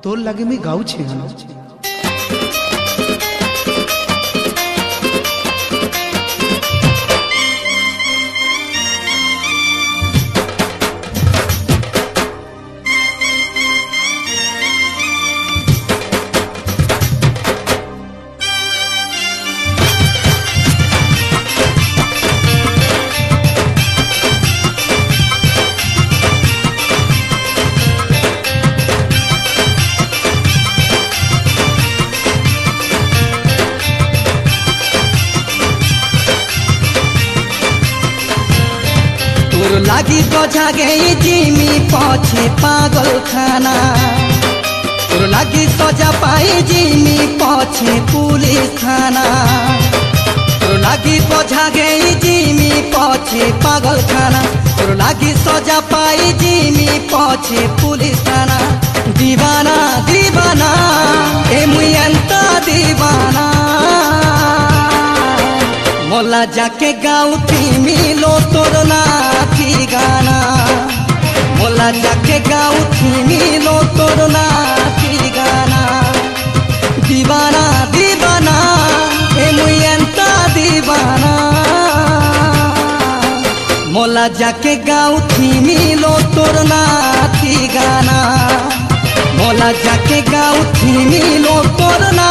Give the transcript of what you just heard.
तोर लगे मी गाऊ छे लागी तो जागे जिमी पछे पागल खाना तोर लागी सजा पाई जिमी पछे पुलिस थाना तोर लागी तो जागे जिमी पछे पागल खाना तोर लागी सजा पाई जिमी पछे पुलिस थाना दीवाना दीवाना ए मुयंता दीवाना मोला जाके गाँव थी मिलो तोर नाथी गाना मोला जाके गाँव थी मिलो तोर नाथी गाना दीवाना दीवाना ए मुयंता दीवाना मोला जाके गाँव थी मिलो तोर नाथी गाना मोला जाके गाँव थी मिलो तोर ना